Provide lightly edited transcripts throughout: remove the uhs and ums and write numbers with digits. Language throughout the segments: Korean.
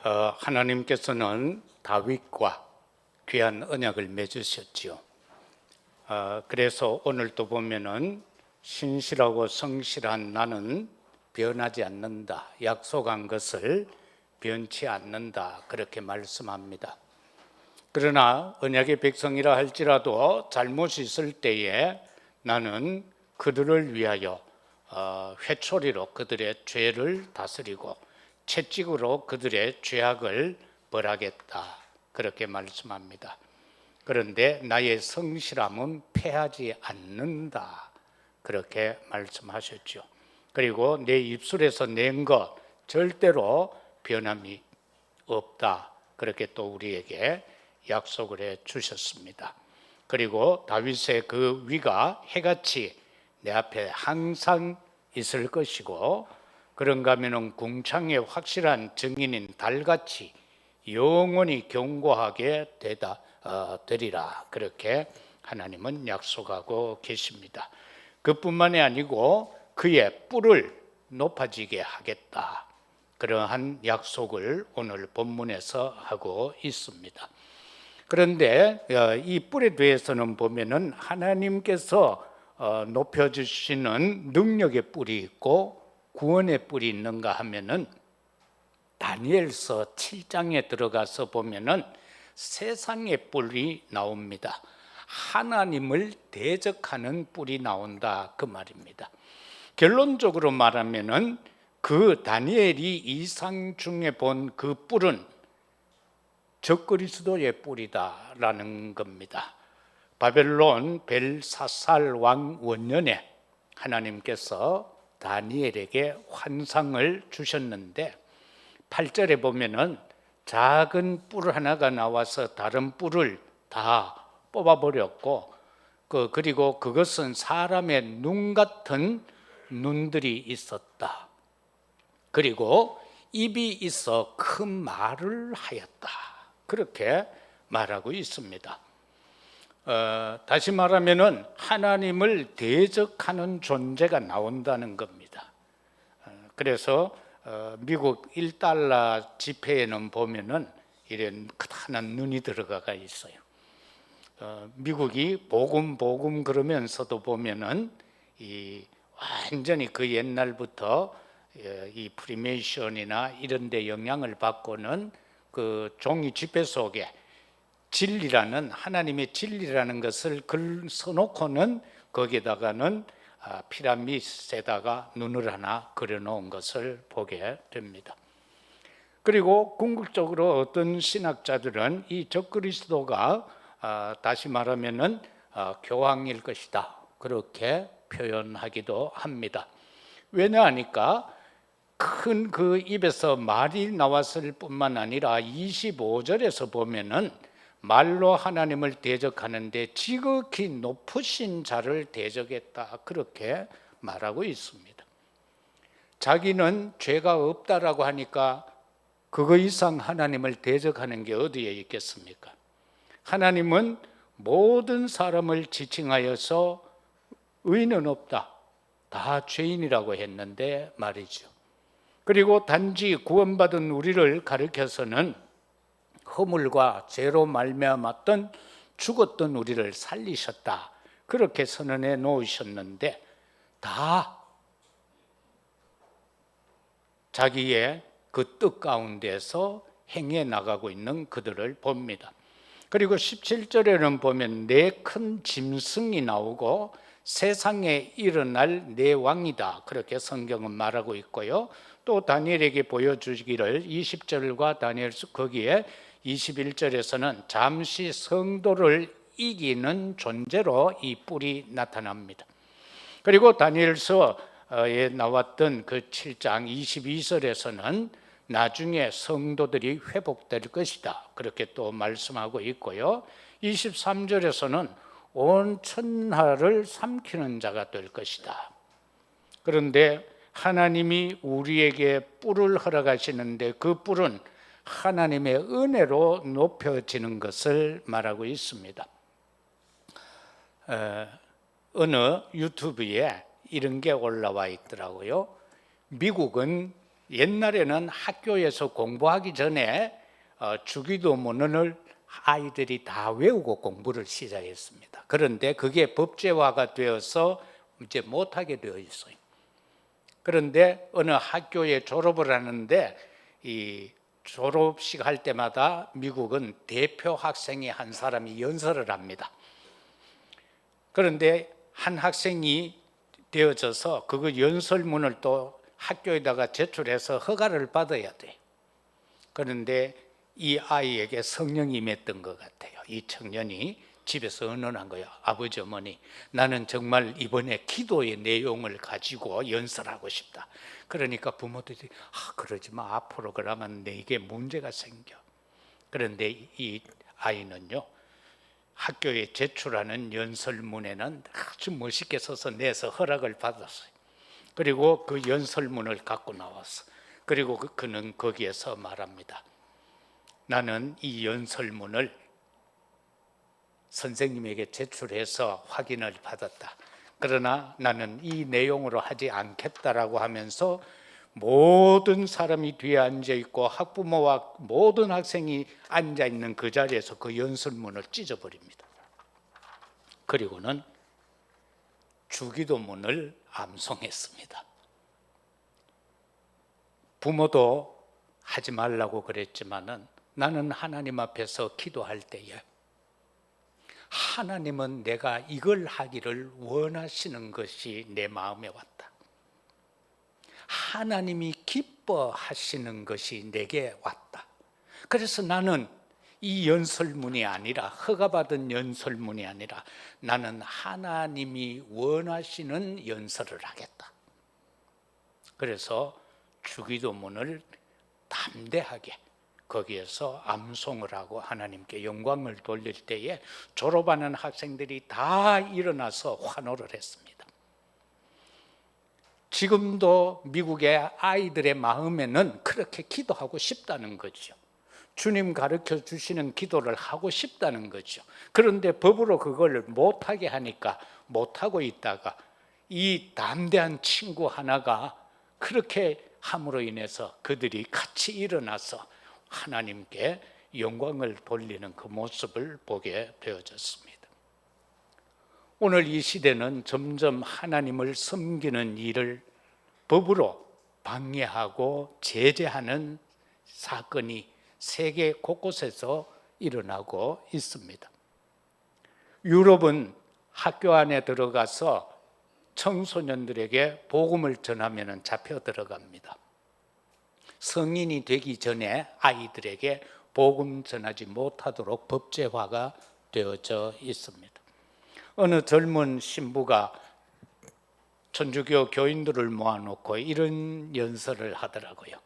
하나님께서는 다윗과 귀한 언약을 맺으셨지요. 그래서 오늘도 보면은 신실하고 성실한 나는 변하지 않는다, 약속한 것을 변치 않는다, 그렇게 말씀합니다. 그러나 언약의 백성이라 할지라도 잘못이 있을 때에 나는 그들을 위하여 회초리로 그들의 죄를 다스리고 채찍으로 그들의 죄악을 벌하겠다, 그렇게 말씀합니다. 그런데 나의 성실함은 패하지 않는다, 그렇게 말씀하셨죠. 그리고 내 입술에서 낸 것 절대로 변함이 없다, 그렇게 또 우리에게 약속을 해 주셨습니다. 그리고 다윗의 그 위가 해같이 내 앞에 항상 있을 것이고, 그런가 하면 궁창의 확실한 증인인 달같이 영원히 견고하게 되리라, 그렇게 하나님은 약속하고 계십니다. 그뿐만이 아니고 그의 뿔을 높아지게 하겠다, 그러한 약속을 오늘 본문에서 하고 있습니다. 그런데 이 뿔에 대해서는 보면은 하나님께서 높여주시는 능력의 뿔이 있고 구원의 뿔이 있는가 하면은 다니엘서 7장에 들어가서 보면은 세상의 뿔이 나옵니다. 하나님을 대적하는 뿔이 나온다, 그 말입니다. 결론적으로 말하면은 그 다니엘이 이상 중에 본 그 뿔은 적그리스도의 뿔이다라는 겁니다. 바벨론 벨사살 왕 원년에 하나님께서 다니엘에게 환상을 주셨는데 8절에 보면은 작은 뿔 하나가 나와서 다른 뿔을 다 뽑아버렸고, 그리고 그것은 사람의 눈 같은 눈들이 있었다. 그리고 입이 있어 큰 말을 하였다, 그렇게 말하고 있습니다. 다시 말하면은 하나님을 대적하는 존재가 나온다는 겁니다. 그래서 미국 1달러 지폐에는 보면은 이런 크다란 눈이 들어가 있어요. 미국이 복음 그러면서도 보면은 완전히 그 옛날부터 이 프리메이션이나 이런 데 영향을 받고는 그 종이 지폐 속에 진리라는, 하나님의 진리라는 것을 써놓고는 거기에다가는 피라미드에다가 눈을 하나 그려놓은 것을 보게 됩니다. 그리고 궁극적으로 어떤 신학자들은 이 적그리스도가 다시 말하면은 교황일 것이다, 그렇게 표현하기도 합니다. 왜냐하니까 큰 그 입에서 말이 나왔을 뿐만 아니라 25절에서 보면은 말로 하나님을 대적하는데 지극히 높으신 자를 대적했다, 그렇게 말하고 있습니다. 자기는 죄가 없다라고 하니까 그거 이상 하나님을 대적하는 게 어디에 있겠습니까? 하나님은 모든 사람을 지칭하여서 의는 없다, 다 죄인이라고 했는데 말이죠. 그리고 단지 구원받은 우리를 가리켜서는 허물과 죄로 말미암았던 죽었던 우리를 살리셨다, 그렇게 선언해 놓으셨는데 다 자기의 그 뜻 가운데서 행해 나가고 있는 그들을 봅니다. 그리고 17절에는 보면 내 큰 짐승이 나오고 세상에 일어날 내 왕이다, 그렇게 성경은 말하고 있고요. 또 다니엘에게 보여주기를 20절과 다니엘서 거기에 21절에서는 잠시 성도를 이기는 존재로 이 뿔이 나타납니다. 그리고 다니엘서에 나왔던 그 7장 22절에서는 나중에 성도들이 회복될 것이다, 그렇게 또 말씀하고 있고요. 23절에서는 온 천하를 삼키는 자가 될 것이다. 그런데 하나님이 우리에게 뿔을 허락하시는데 그 뿔은 하나님의 은혜로 높여지는 것을 말하고 있습니다. 어느 유튜브에 이런 게 올라와 있더라고요. 미국은 옛날에는 학교에서 공부하기 전에 주기도문을 아이들이 다 외우고 공부를 시작했습니다. 그런데 그게 법제화가 되어서 이제 못하게 되어 있어요. 그런데 어느 학교에 졸업을 하는데 이 졸업식 할 때마다 미국은 대표 학생이 한 사람이 연설을 합니다. 그런데 한 학생이 되어져서 그 연설문을 또 학교에다가 제출해서 허가를 받아야 돼요. 그런데 이 아이에게 성령이 임했던 것 같아요. 이 청년이 집에서 언언한 거예요. 아버지, 어머니, 나는 정말 이번에 기도의 내용을 가지고 연설하고 싶다. 그러니까 부모들이 그러지 마. 앞으로 그러면 내게 문제가 생겨. 그런데 이 아이는요, 학교에 제출하는 연설문에는 아주 멋있게 써서 내서 허락을 받았어요. 그리고 그 연설문을 갖고 나왔어. 그리고 그는 거기에서 말합니다. 나는 이 연설문을 선생님에게 제출해서 확인을 받았다. 그러나 나는 이 내용으로 하지 않겠다라고 하면서 모든 사람이 뒤에 앉아 있고 학부모와 모든 학생이 앉아 있는 그 자리에서 그 연설문을 찢어버립니다. 그리고는 주기도문을 암송했습니다. 부모도 하지 말라고 그랬지만은 나는 하나님 앞에서 기도할 때에 하나님은 내가 이걸 하기를 원하시는 것이 내 마음에 왔다. 하나님이 기뻐하시는 것이 내게 왔다. 그래서 나는 이 연설문이 아니라, 허가받은 연설문이 아니라 나는 하나님이 원하시는 연설을 하겠다. 그래서 주기도문을 담대하게 거기에서 암송을 하고 하나님께 영광을 돌릴 때에 졸업하는 학생들이 다 일어나서 환호를 했습니다. 지금도 미국의 아이들의 마음에는 그렇게 기도하고 싶다는 거죠. 주님 가르쳐 주시는 기도를 하고 싶다는 거죠. 그런데 법으로 그걸 못하게 하니까 못하고 있다가 이 담대한 친구 하나가 그렇게 함으로 인해서 그들이 같이 일어나서 하나님께 영광을 돌리는 그 모습을 보게 되어졌습니다. 오늘 이 시대는 점점 하나님을 섬기는 일을 법으로 방해하고 제재하는 사건이 세계 곳곳에서 일어나고 있습니다. 유럽은 학교 안에 들어가서 청소년들에게 복음을 전하면 잡혀 들어갑니다. 성인이 되기 전에 아이들에게 복음 전하지 못하도록 법제화가 되어져 있습니다. 어느 젊은 신부가 천주교 교인들을 모아놓고 이런 연설을 하더라고요.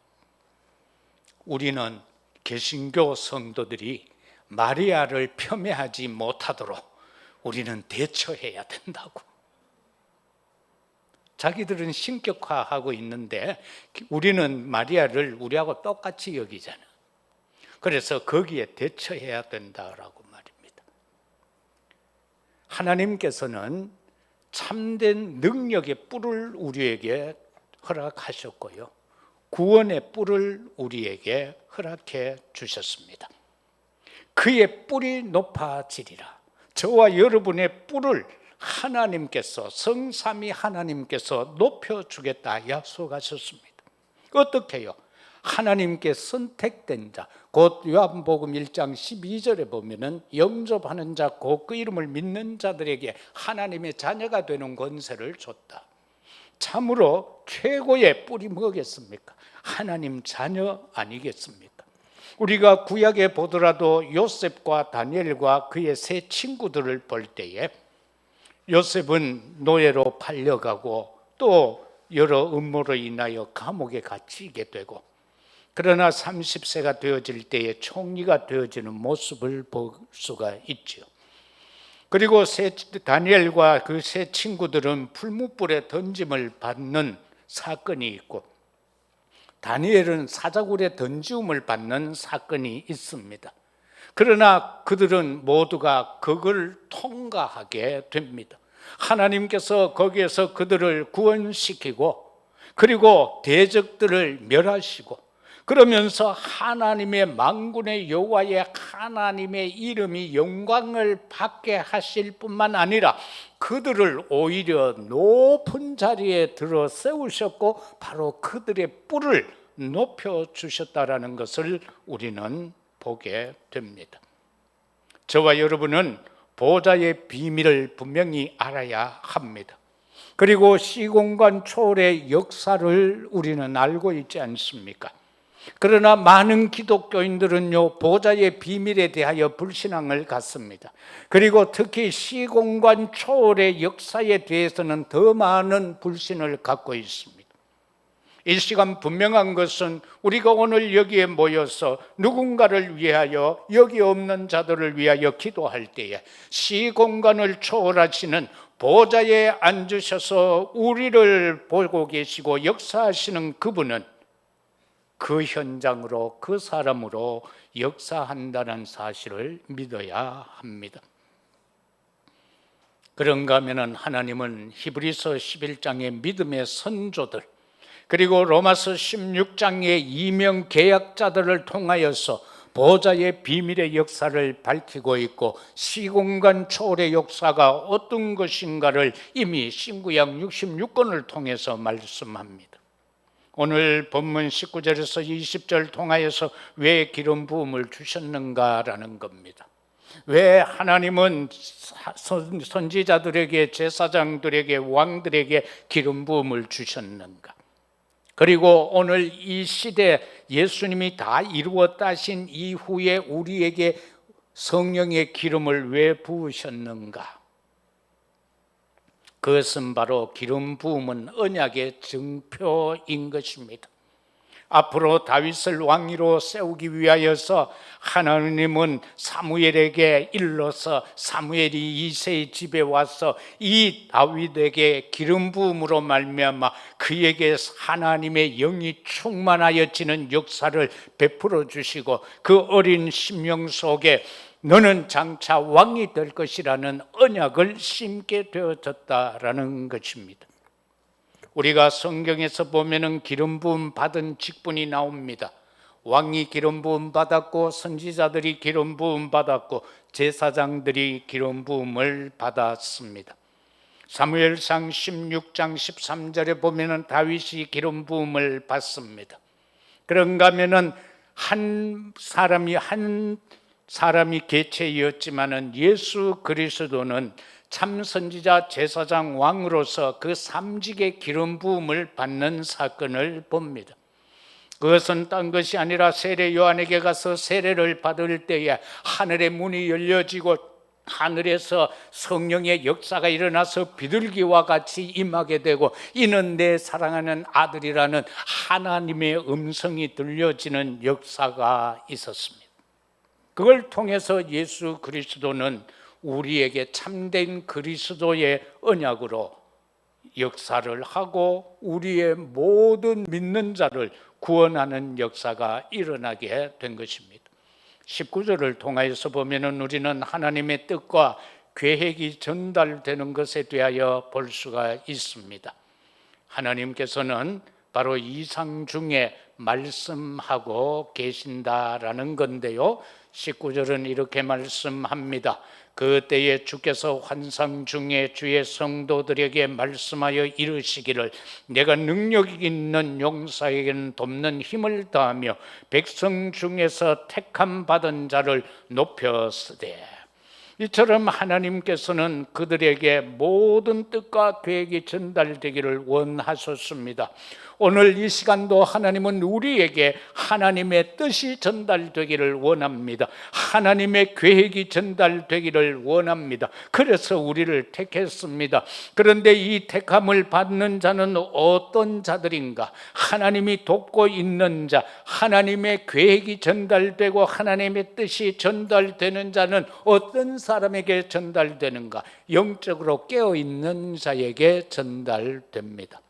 우리는 개신교 성도들이 마리아를 폄훼하지 못하도록 우리는 대처해야 된다고. 자기들은 신격화하고 있는데 우리는 마리아를 우리하고 똑같이 여기잖아. 그래서 거기에 대처해야 된다라고 말입니다. 하나님께서는 참된 능력의 뿔을 우리에게 허락하셨고요, 구원의 뿔을 우리에게 허락해 주셨습니다. 그의 뿔이 높아지리라. 저와 여러분의 뿔을 하나님께서, 성삼위 하나님께서 높여주겠다 약속하셨습니다. 어떻게 해요? 하나님께 선택된 자, 곧 요한복음 1장 12절에 보면은 영접하는 자, 곧 그 이름을 믿는 자들에게 하나님의 자녀가 되는 권세를 줬다. 참으로 최고의 뿔이 뭐겠습니까? 하나님 자녀 아니겠습니까? 우리가 구약에 보더라도 요셉과 다니엘과 그의 세 친구들을 볼 때에 요셉은 노예로 팔려가고 또 여러 음모로 인하여 감옥에 갇히게 되고, 그러나 30세가 되어질 때에 총리가 되어지는 모습을 볼 수가 있죠. 그리고 다니엘과 그 세 친구들은 풀무불에 던짐을 받는 사건이 있고, 다니엘은 사자굴에 던짐을 받는 사건이 있습니다. 그러나 그들은 모두가 그걸 통과하게 됩니다. 하나님께서 거기에서 그들을 구원시키고 그리고 대적들을 멸하시고, 그러면서 하나님의 만군의 여호와의 하나님의 이름이 영광을 받게 하실 뿐만 아니라 그들을 오히려 높은 자리에 들어 세우셨고 바로 그들의 뿔을 높여주셨다라는 것을 우리는 보게 됩니다. 저와 여러분은 보좌의 비밀을 분명히 알아야 합니다. 그리고 시공간 초월의 역사를 우리는 알고 있지 않습니까? 그러나 많은 기독교인들은요, 보좌의 비밀에 대하여 불신앙을 갖습니다. 그리고 특히 시공간 초월의 역사에 대해서는 더 많은 불신을 갖고 있습니다. 이 시간 분명한 것은 우리가 오늘 여기에 모여서 누군가를 위하여, 여기 없는 자들을 위하여 기도할 때에 시공간을 초월하시는 보좌에 앉으셔서 우리를 보고 계시고 역사하시는 그분은 그 현장으로, 그 사람으로 역사한다는 사실을 믿어야 합니다. 그런가 하면 하나님은 히브리서 11장의 믿음의 선조들, 그리고 로마서 16장의 이명 계약자들을 통하여서 보좌의 비밀의 역사를 밝히고 있고 시공간 초월의 역사가 어떤 것인가를 이미 신구약 66권을 통해서 말씀합니다. 오늘 본문 19절에서 20절 통하여서 왜 기름 부음을 주셨는가라는 겁니다. 왜 하나님은 선지자들에게, 제사장들에게, 왕들에게 기름 부음을 주셨는가? 그리고 오늘 이 시대 예수님이 다 이루었다 하신 이후에 우리에게 성령의 기름을 왜 부으셨는가? 그것은 바로 기름 부음은 언약의 증표인 것입니다. 앞으로 다윗을 왕위로 세우기 위하여서 하나님은 사무엘에게 일러서 사무엘이 이새의 집에 와서 이 다윗에게 기름 부음으로 말미암아 그에게 하나님의 영이 충만하여지는 역사를 베풀어 주시고 그 어린 심령 속에 너는 장차 왕이 될 것이라는 언약을 심게 되어졌다라는 것입니다. 우리가 성경에서 보면은 기름 부음 받은 직분이 나옵니다. 왕이 기름 부음 받았고 선지자들이 기름 부음 받았고 제사장들이 기름 부음을 받았습니다. 사무엘상 16장 13절에 보면은 다윗이 기름 부음을 받습니다. 그런가 하면은 한 사람이 개체이었지만은 예수 그리스도는 참 선지자, 제사장, 왕으로서 그 삼직의 기름 부음을 받는 사건을 봅니다. 그것은 딴 것이 아니라 세례 요한에게 가서 세례를 받을 때에 하늘의 문이 열려지고 하늘에서 성령의 역사가 일어나서 비둘기와 같이 임하게 되고 이는 내 사랑하는 아들이라는 하나님의 음성이 들려지는 역사가 있었습니다. 그걸 통해서 예수 그리스도는 우리에게 참된 그리스도의 언약으로 역사를 하고 우리의 모든 믿는 자를 구원하는 역사가 일어나게 된 것입니다. 19절을 통하여서 보면은 우리는 하나님의 뜻과 계획이 전달되는 것에 대하여 볼 수가 있습니다. 하나님께서는 바로 이상 중에 말씀하고 계신다라는 건데요. 19절은 이렇게 말씀합니다. 그때에 주께서 환상 중에 주의 성도들에게 말씀하여 이르시기를 내가 능력 있는 용사에게는 돕는 힘을 다하며 백성 중에서 택함 받은 자를 높였으되 이처럼 하나님께서는 그들에게 모든 뜻과 계획이 전달되기를 원하셨습니다. 오늘 이 시간도 하나님은 우리에게 하나님의 뜻이 전달되기를 원합니다. 하나님의 계획이 전달되기를 원합니다. 그래서 우리를 택했습니다. 그런데 이 택함을 받는 자는 어떤 자들인가? 하나님이 돕고 있는 자, 하나님의 계획이 전달되고 하나님의 뜻이 전달되는 자는 어떤 사람에게 전달되는가? 영적으로 깨어있는 자에게 전달됩니다.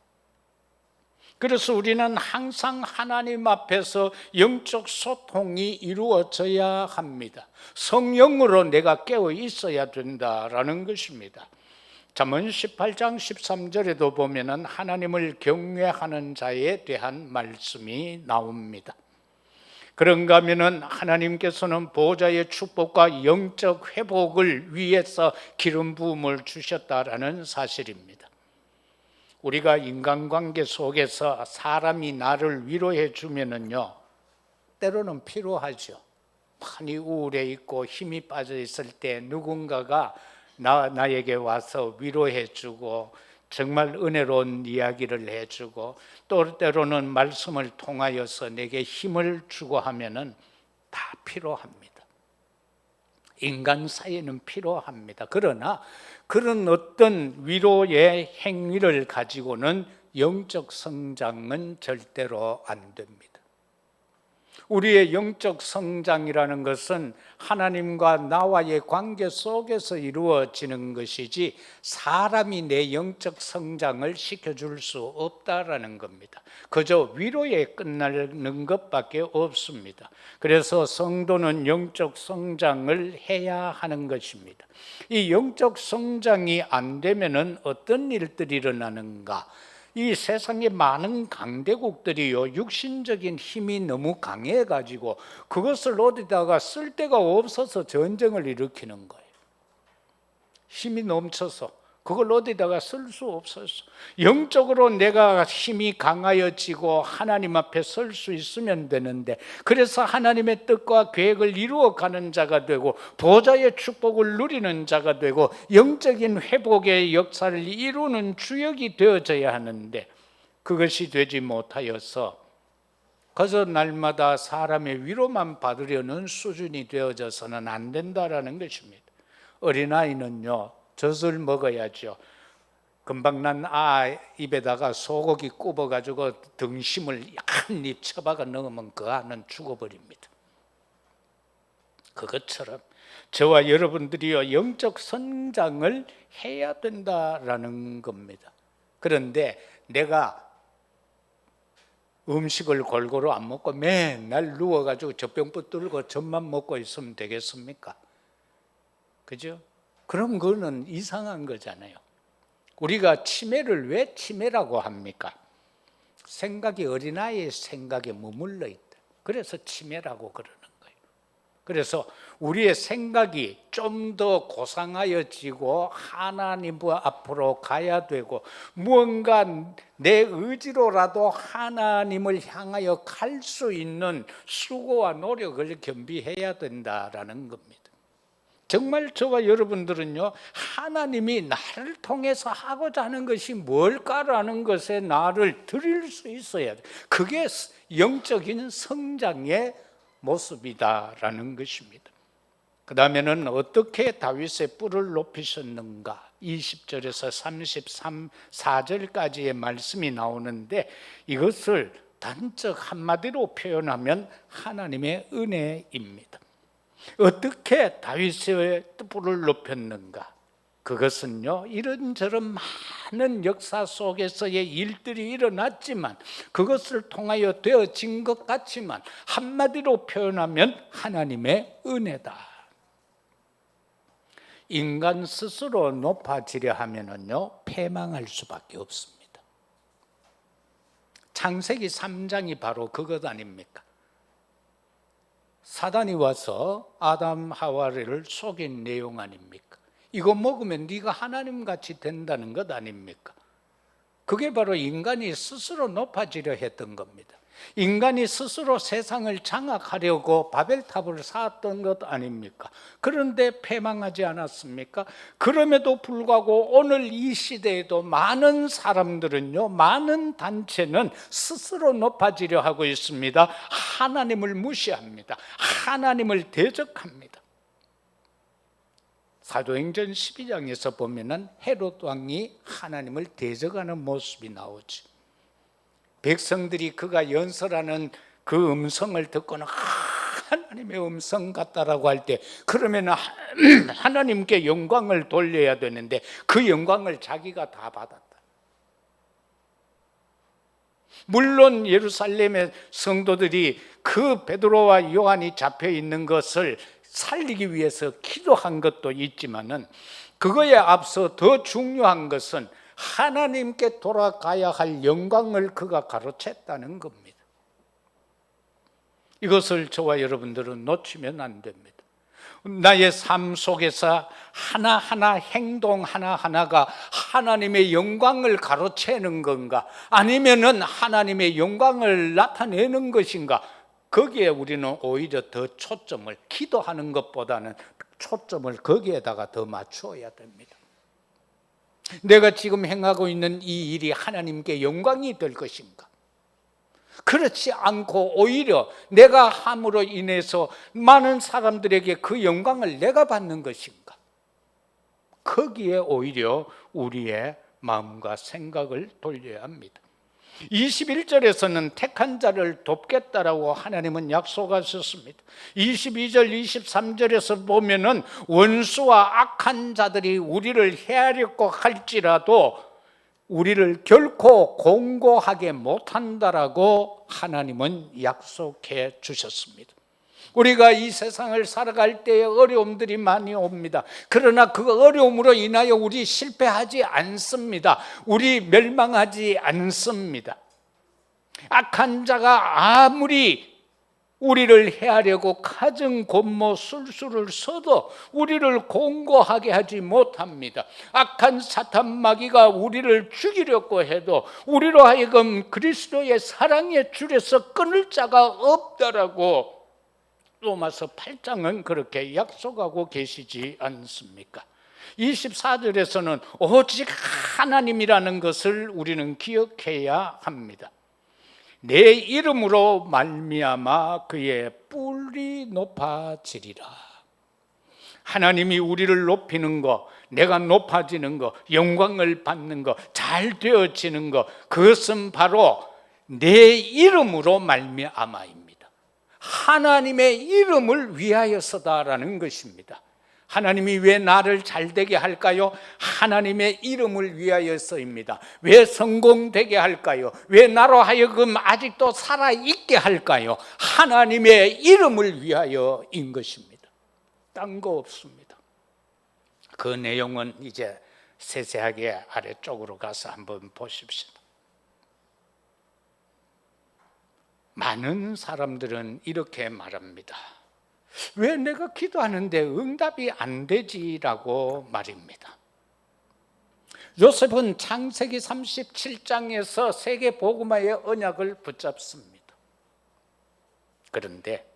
그래서 우리는 항상 하나님 앞에서 영적 소통이 이루어져야 합니다. 성령으로 내가 깨어 있어야 된다라는 것입니다. 잠언 18장 13절에도 보면은 하나님을 경외하는 자에 대한 말씀이 나옵니다. 그런가 하면은 하나님께서는 보호자의 축복과 영적 회복을 위해서 기름 부음을 주셨다라는 사실입니다. 우리가 인간관계 속에서 사람이 나를 위로해 주면은요, 때로는 필요하죠. 많이 우울해 있고 힘이 빠져 있을 때 누군가가 나에게 와서 위로해 주고 정말 은혜로운 이야기를 해주고 또 때로는 말씀을 통하여서 내게 힘을 주고 하면은 다 필요합니다. 인간 사이에는 필요합니다. 그러나 그런 어떤 위로의 행위를 가지고는 영적 성장은 절대로 안 됩니다. 우리의 영적 성장이라는 것은 하나님과 나와의 관계 속에서 이루어지는 것이지 사람이 내 영적 성장을 시켜줄 수 없다라는 겁니다. 그저 위로에 끝나는 것밖에 없습니다. 그래서 성도는 영적 성장을 해야 하는 것입니다. 이 영적 성장이 안 되면은 어떤 일들이 일어나는가? 이 세상의 많은 강대국들이요, 육신적인 힘이 너무 강해가지고 그것을 어디다가 쓸 데가 없어서 전쟁을 일으키는 거예요. 힘이 넘쳐서 그걸 어디다가 쓸 수 없어서. 영적으로 내가 힘이 강하여지고 하나님 앞에 설 수 있으면 되는데, 그래서 하나님의 뜻과 계획을 이루어가는 자가 되고 보좌의 축복을 누리는 자가 되고 영적인 회복의 역사를 이루는 주역이 되어져야 하는데, 그것이 되지 못하여서 그저 날마다 사람의 위로만 받으려는 수준이 되어져서는 안 된다라는 것입니다. 어린아이는요, 젖을 먹어야죠. 금방 난 입에다가 소고기 굽어가지고 등심을 한 입 처박아 넣으면 그 안은 죽어버립니다. 그것처럼 저와 여러분들이요, 영적 성장을 해야 된다라는 겁니다. 그런데 내가 음식을 골고루 안 먹고 맨날 누워가지고 젖병 붙들고 젖만 먹고 있으면 되겠습니까? 그죠? 그럼 그거는 이상한 거잖아요. 우리가 치매를 왜 치매라고 합니까? 생각이 어린아이의 생각에 머물러 있다. 그래서 치매라고 그러는 거예요. 그래서 우리의 생각이 좀 더 고상하여지고 하나님 앞으로 가야 되고 무언가 내 의지로라도 하나님을 향하여 갈 수 있는 수고와 노력을 겸비해야 된다라는 겁니다. 정말 저와 여러분들은요, 하나님이 나를 통해서 하고자 하는 것이 뭘까라는 것에 나를 드릴 수 있어야 돼. 그게 영적인 성장의 모습이다라는 것입니다. 그 다음에는 어떻게 다윗의 뿔을 높이셨는가, 20절에서 34절까지의 말씀이 나오는데, 이것을 단적 한마디로 표현하면 하나님의 은혜입니다. 어떻게 다윗의 뿔을 높였는가? 그것은요, 이런저런 많은 역사 속에서의 일들이 일어났지만, 그것을 통하여 되어진 것 같지만 한마디로 표현하면 하나님의 은혜다. 인간 스스로 높아지려 하면은요, 패망할 수밖에 없습니다. 창세기 3장이 바로 그것 아닙니까? 사단이 와서 아담 하와를 속인 내용 아닙니까? 이거 먹으면 네가 하나님같이 된다는 것 아닙니까? 그게 바로 인간이 스스로 높아지려 했던 겁니다. 인간이 스스로 세상을 장악하려고 바벨탑을 쌓았던 것 아닙니까? 그런데 패망하지 않았습니까? 그럼에도 불구하고 오늘 이 시대에도 많은 사람들은요, 많은 단체는 스스로 높아지려 하고 있습니다. 하나님을 무시합니다. 하나님을 대적합니다. 사도행전 12장에서 보면은 헤롯 왕이 하나님을 대적하는 모습이 나오죠. 백성들이 그가 연설하는 그 음성을 듣고는 하나님의 음성 같다라고 할 때, 그러면 하나님께 영광을 돌려야 되는데 그 영광을 자기가 다 받았다. 물론 예루살렘의 성도들이 그 베드로와 요한이 잡혀 있는 것을 살리기 위해서 기도한 것도 있지만은, 그거에 앞서 더 중요한 것은 하나님께 돌아가야 할 영광을 그가 가로챘다는 겁니다. 이것을 저와 여러분들은 놓치면 안 됩니다. 나의 삶 속에서 하나하나 행동 하나하나가 하나님의 영광을 가로채는 건가, 아니면은 하나님의 영광을 나타내는 것인가, 거기에 우리는 오히려 더 초점을, 기도하는 것보다는 초점을 거기에다가 더 맞추어야 됩니다. 내가 지금 행하고 있는 이 일이 하나님께 영광이 될 것인가? 그렇지 않고 오히려 내가 함으로 인해서 많은 사람들에게 그 영광을 내가 받는 것인가? 거기에 오히려 우리의 마음과 생각을 돌려야 합니다. 21절에서는 택한 자를 돕겠다라고 하나님은 약속하셨습니다. 22절, 23절에서 보면은 원수와 악한 자들이 우리를 해하려고 할지라도 우리를 결코 공고하게 못한다라고 하나님은 약속해 주셨습니다. 우리가 이 세상을 살아갈 때에 어려움들이 많이 옵니다. 그러나 그 어려움으로 인하여 우리 실패하지 않습니다. 우리 멸망하지 않습니다. 악한 자가 아무리 우리를 해하려고 가정 권모 술수를 써도 우리를 공고하게 하지 못합니다. 악한 사탄 마귀가 우리를 죽이려고 해도 우리로 하여금 그리스도의 사랑의 줄에서 끊을 자가 없다라고 로마서 8장은 그렇게 약속하고 계시지 않습니까? 24절에서는 오직 하나님이라는 것을 우리는 기억해야 합니다. 내 이름으로 말미암아 그의 뿔이 높아지리라. 하나님이 우리를 높이는 것, 내가 높아지는 것, 영광을 받는 것, 잘 되어지는 것, 그것은 바로 내 이름으로 말미암아입니다. 하나님의 이름을 위하여서다라는 것입니다. 하나님이 왜 나를 잘되게 할까요? 하나님의 이름을 위하여서입니다. 왜 성공되게 할까요? 왜 나로 하여금 아직도 살아있게 할까요? 하나님의 이름을 위하여인 것입니다. 딴 거 없습니다. 그 내용은 이제 세세하게 아래쪽으로 가서 한번 보십시오. 많은 사람들은 이렇게 말합니다. 왜 내가 기도하는데 응답이 안 되지라고 말입니다. 요셉은 창세기 37장에서 세계 복음화의 언약을 붙잡습니다. 그런데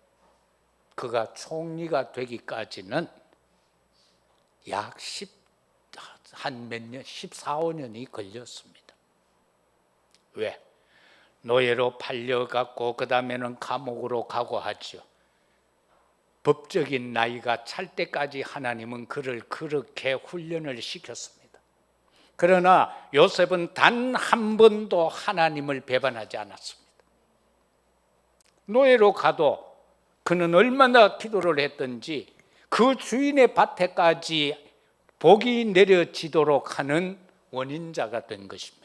그가 총리가 되기까지는 약 14, 15년이 걸렸습니다. 왜? 노예로 팔려갔고 그 다음에는 감옥으로 가고 하죠. 법적인 나이가 찰 때까지 하나님은 그를 그렇게 훈련을 시켰습니다. 그러나 요셉은 단 한 번도 하나님을 배반하지 않았습니다. 노예로 가도 그는 얼마나 기도를 했든지 그 주인의 밭에까지 복이 내려지도록 하는 원인자가 된 것입니다.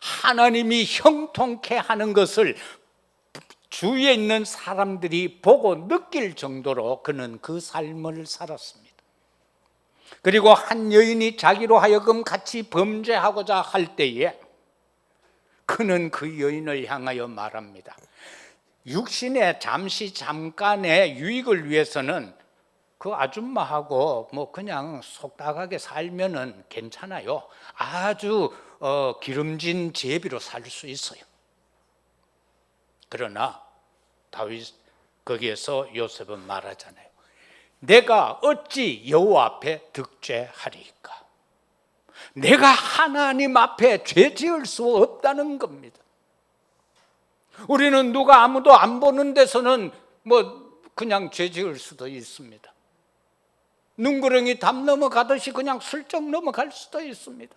하나님이 형통케 하는 것을 주위에 있는 사람들이 보고 느낄 정도로 그는 그 삶을 살았습니다. 그리고 한 여인이 자기로 하여금 같이 범죄하고자 할 때에 그는 그 여인을 향하여 말합니다. 육신의 잠깐의 유익을 위해서는 그 아줌마하고 뭐 그냥 속닥하게 살면은 괜찮아요. 아주 기름진 제비로 살 수 있어요. 그러나 다윗 거기에서 요셉은 말하잖아요. 내가 어찌 여호와 앞에 득죄하리까? 내가 하나님 앞에 죄 지을 수 없다는 겁니다. 우리는 누가 아무도 안 보는 데서는 뭐 그냥 죄 지을 수도 있습니다. 눈구렁이 담 넘어가듯이 그냥 슬쩍 넘어갈 수도 있습니다.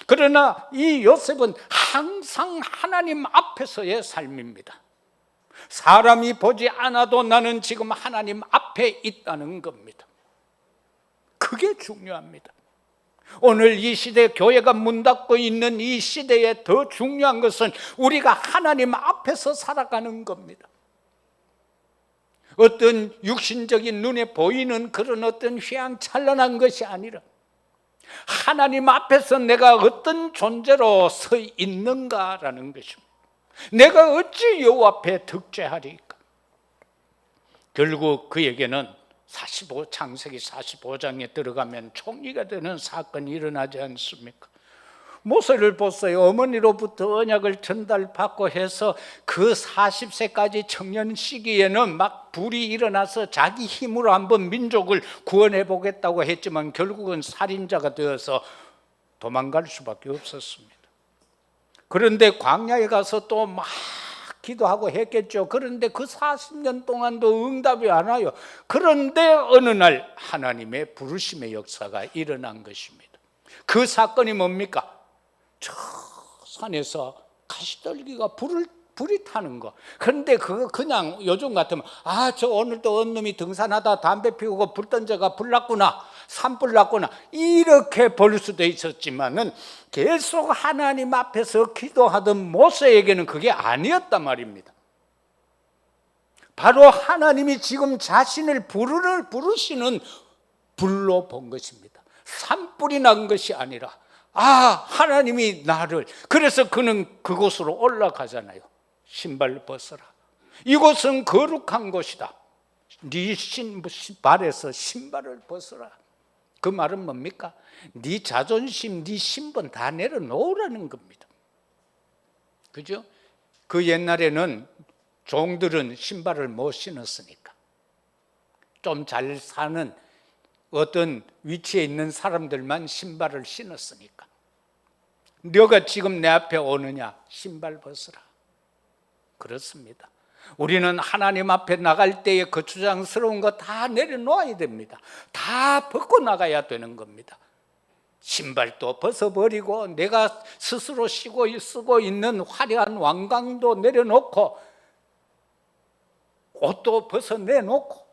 그러나 이 요셉은 항상 하나님 앞에서의 삶입니다. 사람이 보지 않아도 나는 지금 하나님 앞에 있다는 겁니다. 그게 중요합니다. 오늘 이 시대 교회가 문 닫고 있는 이 시대에 더 중요한 것은 우리가 하나님 앞에서 살아가는 겁니다. 어떤 육신적인 눈에 보이는 그런 어떤 휘황찬란한 것이 아니라 하나님 앞에서 내가 어떤 존재로 서 있는가라는 것입니다. 내가 어찌 여호와 앞에 득죄하리까? 결국 그에게는 창세기 45장에 들어가면 총리가 되는 사건이 일어나지 않습니까? 모세를 보세요. 어머니로부터 언약을 전달받고 해서 그 40세까지 청년 시기에는 막 불이 일어나서 자기 힘으로 한번 민족을 구원해 보겠다고 했지만 결국은 살인자가 되어서 도망갈 수밖에 없었습니다. 그런데 광야에 가서 또 막 기도하고 했겠죠. 그런데 그 40년 동안도 응답이 안 와요. 그런데 어느 날 하나님의 부르심의 역사가 일어난 것입니다. 그 사건이 뭡니까? 저 산에서 가시떨기가 불이 타는 거. 그런데 그거 그냥 요즘 같으면 저 오늘도 어느 놈이 등산하다 담배 피우고 불 던져가 불 났구나, 산불 났구나, 이렇게 볼 수도 있었지만은 계속 하나님 앞에서 기도하던 모세에게는 그게 아니었단 말입니다. 바로 하나님이 지금 자신을 부르시는 불로 본 것입니다. 산불이 난 것이 아니라 하나님이 나를, 그래서 그는 그곳으로 올라가잖아요. 신발 벗어라. 이곳은 거룩한 곳이다. 네 발에서 신발을 벗어라. 그 말은 뭡니까? 네 자존심, 네 신분 다 내려놓으라는 겁니다. 그죠? 그 옛날에는 종들은 신발을 못 신었으니까, 좀 잘 사는 어떤 위치에 있는 사람들만 신발을 신었으니까, 너가 지금 내 앞에 오느냐? 신발 벗어라. 그렇습니다. 우리는 하나님 앞에 나갈 때에 거추장스러운 거 다 내려놓아야 됩니다. 다 벗고 나가야 되는 겁니다. 신발도 벗어버리고 내가 스스로 쓰고 있는 화려한 왕관도 내려놓고 옷도 벗어내놓고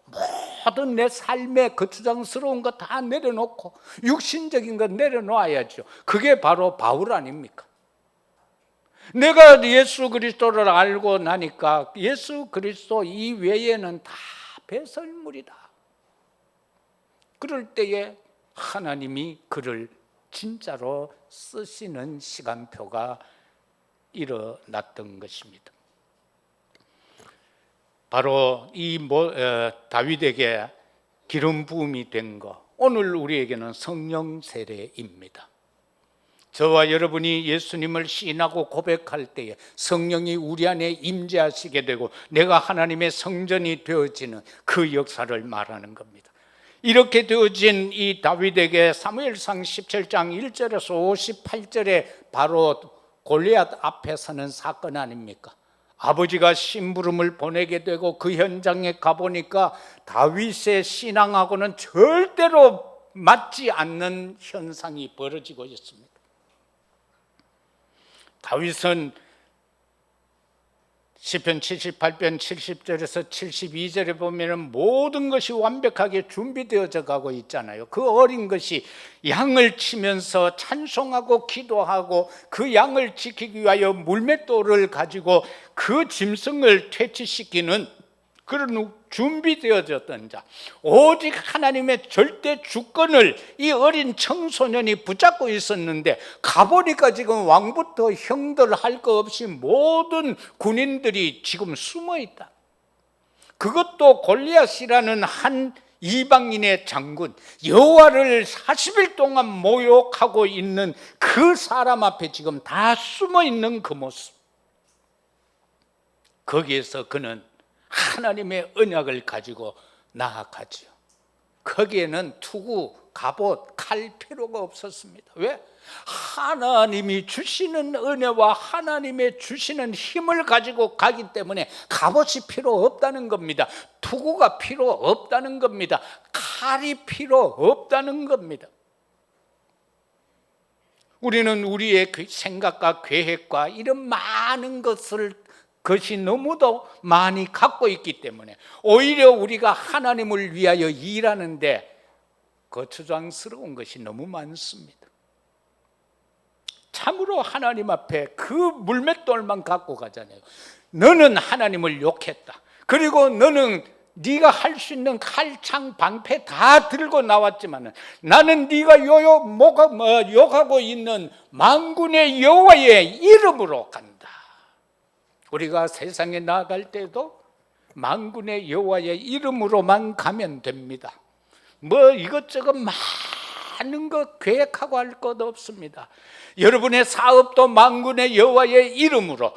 모든 내 삶의 거추장스러운 거 다 내려놓고 육신적인 거 내려놓아야죠. 그게 바로 바울 아닙니까? 내가 예수 그리스도를 알고 나니까 예수 그리스도 이외에는 다 배설물이다. 그럴 때에 하나님이 그를 진짜로 쓰시는 시간표가 일어났던 것입니다. 바로 이 다윗에게 기름 부음이 된 거, 오늘 우리에게는 성령 세례입니다. 저와 여러분이 예수님을 시인하고 고백할 때에 성령이 우리 안에 임재하시게 되고 내가 하나님의 성전이 되어지는 그 역사를 말하는 겁니다. 이렇게 되어진 이 다윗에게 사무엘상 17장 1절에서 58절에 바로 골리앗 앞에 서는 사건 아닙니까? 아버지가 심부름을 보내게 되고 그 현장에 가보니까 다윗의 신앙하고는 절대로 맞지 않는 현상이 벌어지고 있습니다. 다윗은 시편 78편 70절에서 72절에 보면 모든 것이 완벽하게 준비되어져 가고 있잖아요. 그 어린 것이 양을 치면서 찬송하고 기도하고 그 양을 지키기 위하여 물맷돌을 가지고 그 짐승을 퇴치시키는 그런 준비되어졌던 자, 오직 하나님의 절대 주권을 이 어린 청소년이 붙잡고 있었는데 가보니까 지금 왕부터 형들 할 거 없이 모든 군인들이 지금 숨어 있다. 그것도 골리앗이라는 한 이방인의 장군, 여호와를 40일 동안 모욕하고 있는 그 사람 앞에 지금 다 숨어 있는 그 모습. 거기에서 그는 하나님의 언약을 가지고 나아가죠. 거기에는 투구, 갑옷, 칼 필요가 없었습니다. 왜? 하나님이 주시는 은혜와 하나님의 주시는 힘을 가지고 가기 때문에 갑옷이 필요 없다는 겁니다. 투구가 필요 없다는 겁니다. 칼이 필요 없다는 겁니다. 우리는 우리의 그 생각과 계획과 이런 많은 것이 너무도 많이 갖고 있기 때문에 오히려 우리가 하나님을 위하여 일하는데 거추장스러운 것이 너무 많습니다. 참으로 하나님 앞에 그 물맷돌만 갖고 가잖아요. 너는 하나님을 욕했다. 그리고 너는 네가 할 수 있는 칼창 방패 다 들고 나왔지만 나는 네가 욕하고 있는 만군의 여호와의 이름으로 간다. 우리가 세상에 나아갈 때도 만군의 여호와의 이름으로만 가면 됩니다. 뭐 이것저것 많은 거 계획하고 할 것 없습니다. 여러분의 사업도 만군의 여호와의 이름으로,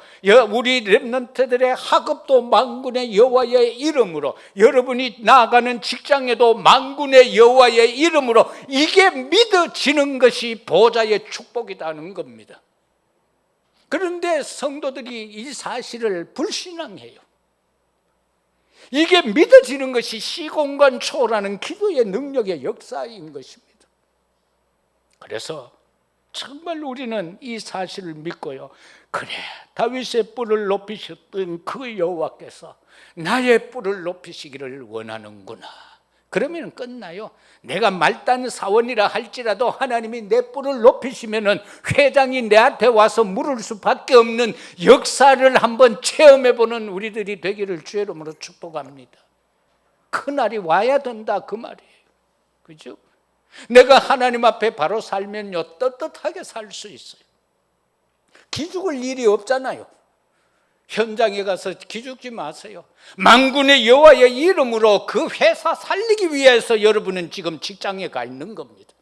우리 렘넌트들의 학업도 만군의 여호와의 이름으로, 여러분이 나아가는 직장에도 만군의 여호와의 이름으로, 이게 믿어지는 것이 보좌의 축복이라는 겁니다. 그런데 성도들이 이 사실을 불신앙해요. 이게 믿어지는 것이 시공간 초월하는 기도의 능력의 역사인 것입니다. 그래서 정말 우리는 이 사실을 믿고요, 그래, 다윗의 뿔을 높이셨던 그 여호와께서 나의 뿔을 높이시기를 원하는구나. 그러면 끝나요. 내가 말단 사원이라 할지라도 하나님이 내 뿔을 높이시면은 회장이 내한테 와서 물을 수밖에 없는 역사를 한번 체험해보는 우리들이 되기를 주의 이름으로 축복합니다. 그날이 와야 된다, 그 말이에요. 그죠? 내가 하나님 앞에 바로 살면요, 떳떳하게 살 수 있어요. 기죽을 일이 없잖아요. 현장에 가서 기죽지 마세요. 만군의 여호와의 이름으로 그 회사 살리기 위해서 여러분은 지금 직장에 가 있는 겁니다.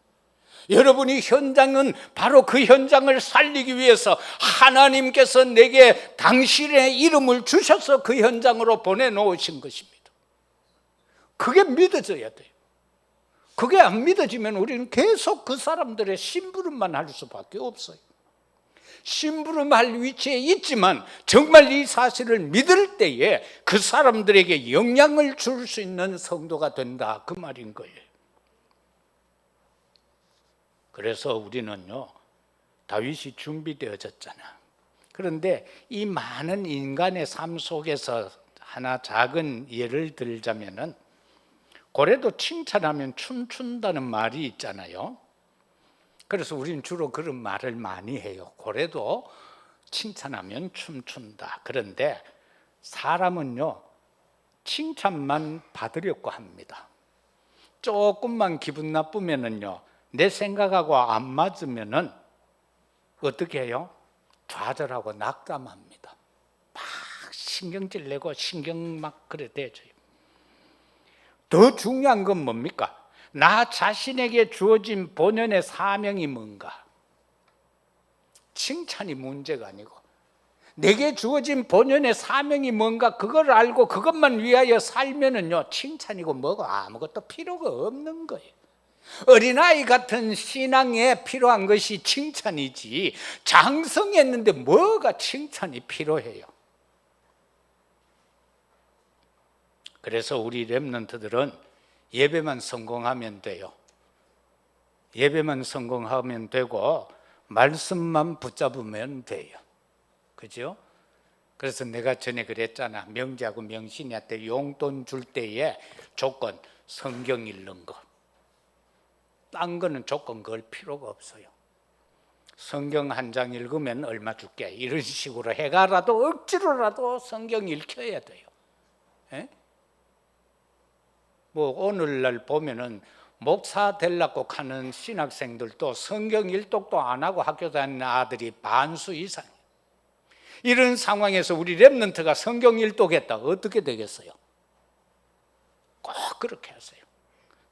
여러분이 현장은 바로 그 현장을 살리기 위해서 하나님께서 내게 당신의 이름을 주셔서 그 현장으로 보내놓으신 것입니다. 그게 믿어져야 돼요. 그게 안 믿어지면 우리는 계속 그 사람들의 심부름만 할 수밖에 없어요. 심부름할 위치에 있지만 정말 이 사실을 믿을 때에 그 사람들에게 영향을 줄 수 있는 성도가 된다, 그 말인 거예요. 그래서 우리는요, 다윗이 준비되어졌잖아. 그런데 이 많은 인간의 삶 속에서 하나 작은 예를 들자면은, 고래도 칭찬하면 춤춘다는 말이 있잖아요. 그래서 우리는 주로 그런 말을 많이 해요. 고래도 칭찬하면 춤춘다. 그런데 사람은요, 칭찬만 받으려고 합니다. 조금만 기분 나쁘면은요, 내 생각하고 안 맞으면은 어떻게 해요? 좌절하고 낙담합니다. 막 신경질 내고 신경 막 그래 대줘요. 더 중요한 건 뭡니까? 나 자신에게 주어진 본연의 사명이 뭔가? 칭찬이 문제가 아니고 내게 주어진 본연의 사명이 뭔가, 그걸 알고 그것만 위하여 살면은요, 칭찬이고 뭐고 아무것도 필요가 없는 거예요. 어린아이 같은 신앙에 필요한 것이 칭찬이지, 장성했는데 뭐가 칭찬이 필요해요? 그래서 우리 렘넌트들은 예배만 성공하면 돼요. 예배만 성공하면 되고 말씀만 붙잡으면 돼요. 그죠? 그래서 내가 전에 그랬잖아. 명제하고 명신이한테 용돈 줄 때에 조건, 성경 읽는 거. 딴 거는 조건 걸 필요가 없어요. 성경 한 장 읽으면 얼마 줄게, 이런 식으로 해가라도 억지로라도 성경 읽혀야 돼요. 에? 뭐 오늘날 보면은 목사 되려고 하는 신학생들도 성경 일독도 안 하고 학교 다니는 아들이 반수 이상. 이런 상황에서 우리 렘넌트가 성경 일독했다, 어떻게 되겠어요? 꼭 그렇게 하세요.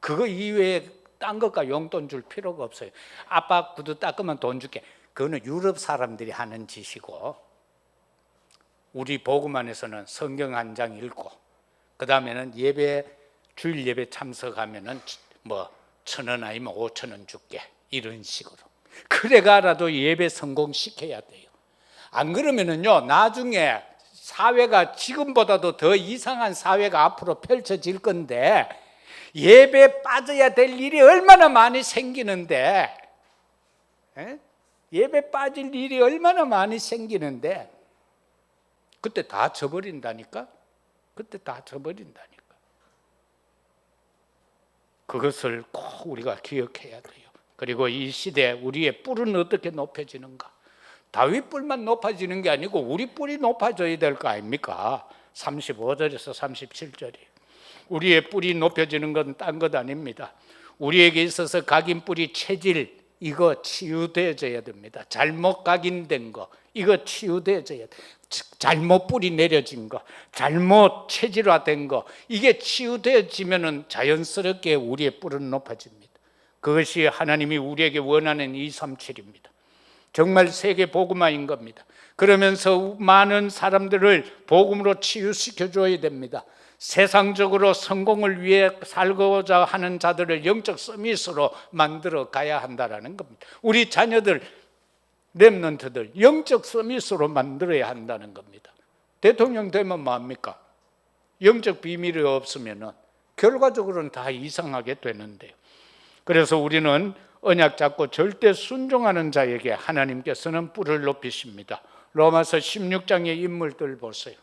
그거 이외에 딴 것과 용돈 줄 필요가 없어요. 아빠 구두 닦으면 돈 줄게. 그거는 유럽 사람들이 하는 짓이고, 우리 복음안에서는 성경 한 장 읽고, 그 다음에는 주일 예배 참석하면은 뭐 1,000원 아니면 5,000원 줄게, 이런 식으로. 그래가라도 예배 성공시켜야 돼요. 안 그러면은요, 나중에 사회가 지금보다도 더 이상한 사회가 앞으로 펼쳐질 건데, 예배 빠져야 될 일이 얼마나 많이 생기는데, 예배 빠질 일이 얼마나 많이 생기는데, 그때 다 져버린다니까. 그때 다 져버린다니까. 그것을 꼭 우리가 기억해야 돼요. 그리고 이 시대에 우리의 뿔은 어떻게 높여지는가? 다윗 뿔만 높아지는 게 아니고 우리 뿔이 높아져야 될 거 아닙니까? 35절에서 37절이 우리의 뿔이 높여지는 건 딴 것 아닙니다. 우리에게 있어서 각인뿔이 체질, 이거 치유되어져야 됩니다. 잘못 각인된 거, 이거 치유되어져야 돼. 잘못 뿔이 내려진 거, 잘못 체질화된 거, 이게 치유되어지면은 자연스럽게 우리의 뿔은 높아집니다. 그것이 하나님이 우리에게 원하는 237입니다. 정말 세계 복음화인 겁니다. 그러면서 많은 사람들을 복음으로 치유시켜줘야 됩니다. 세상적으로 성공을 위해 살고자 하는 자들을 영적 서밋으로 만들어 가야 한다는 겁니다. 우리 자녀들, 렘넌트들 영적 서밋으로 만들어야 한다는 겁니다. 대통령 되면 뭐합니까? 영적 비밀이 없으면 결과적으로는 다 이상하게 되는데요. 그래서 우리는 언약 잡고 절대 순종하는 자에게 하나님께서는 뿔을 높이십니다. 로마서 16장의 인물들 보세요.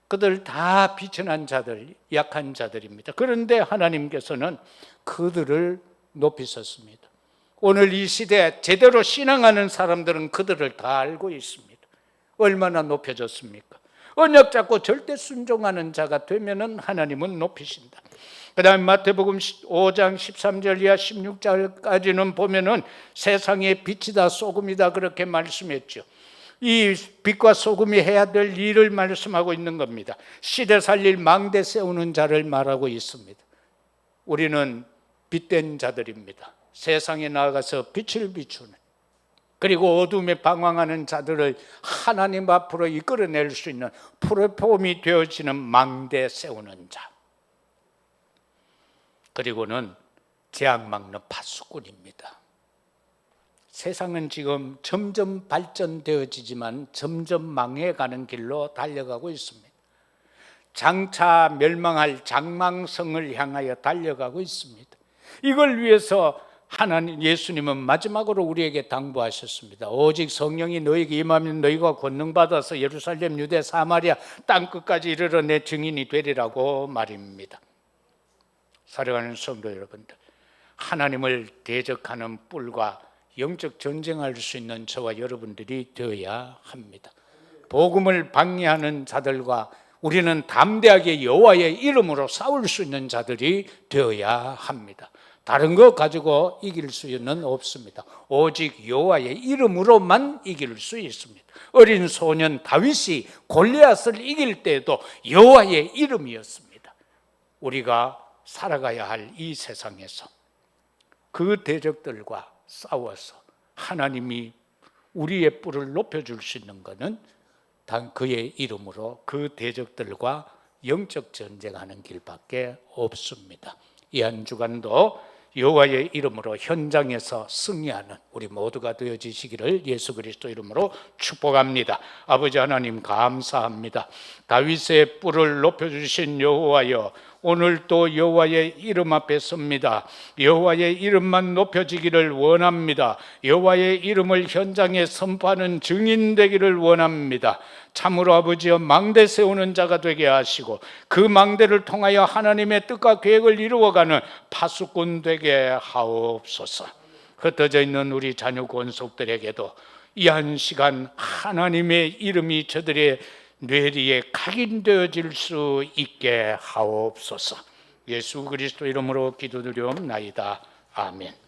그들 다 비천한 자들, 약한 자들입니다. 그런데 하나님께서는 그들을 높이셨습니다. 오늘 이 시대에 제대로 신앙하는 사람들은 그들을 다 알고 있습니다. 얼마나 높여졌습니까? 언약 잡고 절대 순종하는 자가 되면은 하나님은 높이신다. 그 다음에 마태복음 5장 13절 이하 16절까지는 보면은 세상의 빛이다 소금이다 그렇게 말씀했죠. 이 빛과 소금이 해야 될 일을 말씀하고 있는 겁니다. 시대 살릴 망대 세우는 자를 말하고 있습니다. 우리는 빛된 자들입니다. 세상에 나아가서 빛을 비추는, 그리고 어둠에 방황하는 자들을 하나님 앞으로 이끌어낼 수 있는 플랫폼이 되어지는 망대 세우는 자, 그리고는 재앙 막는 파수꾼입니다. 세상은 지금 점점 발전되어지지만 점점 망해가는 길로 달려가고 있습니다. 장차 멸망할 장망성을 향하여 달려가고 있습니다. 이걸 위해서 하나님 예수님은 마지막으로 우리에게 당부하셨습니다. 오직 성령이 너에게 임하면 너희가 권능받아서 예루살렘, 유대, 사마리아 땅끝까지 이르러 내 증인이 되리라고 말입니다. 사랑하는 성도 여러분들, 하나님을 대적하는 뿔과 영적 전쟁할 수 있는 저와 여러분들이 되어야 합니다. 복음을 방해하는 자들과 우리는 담대하게 여호와의 이름으로 싸울 수 있는 자들이 되어야 합니다. 다른 거 가지고 이길 수는 없습니다. 오직 여호와의 이름으로만 이길 수 있습니다. 어린 소년 다윗이 골리앗을 이길 때도 여호와의 이름이었습니다. 우리가 살아가야 할 이 세상에서 그 대적들과 싸워서 하나님이 우리의 뿔을 높여줄 수 있는 것은 단 그의 이름으로 그 대적들과 영적 전쟁하는 길밖에 없습니다. 이 한 주간도 여호와의 이름으로 현장에서 승리하는 우리 모두가 되어지시기를 예수 그리스도 이름으로 축복합니다. 아버지 하나님 감사합니다. 다윗의 뿔을 높여주신 여호와여, 오늘 또 여호와의 이름 앞에 섭니다. 여호와의 이름만 높여지기를 원합니다. 여호와의 이름을 현장에 선포하는 증인 되기를 원합니다. 참으로 아버지여, 망대 세우는 자가 되게 하시고 그 망대를 통하여 하나님의 뜻과 계획을 이루어가는 파수꾼 되게 하옵소서. 흩어져 있는 우리 자녀 권속들에게도 이 한 시간 하나님의 이름이 저들의 뇌리에 각인되어질 수 있게 하옵소서. 예수 그리스도 이름으로 기도드리옵나이다. 아멘.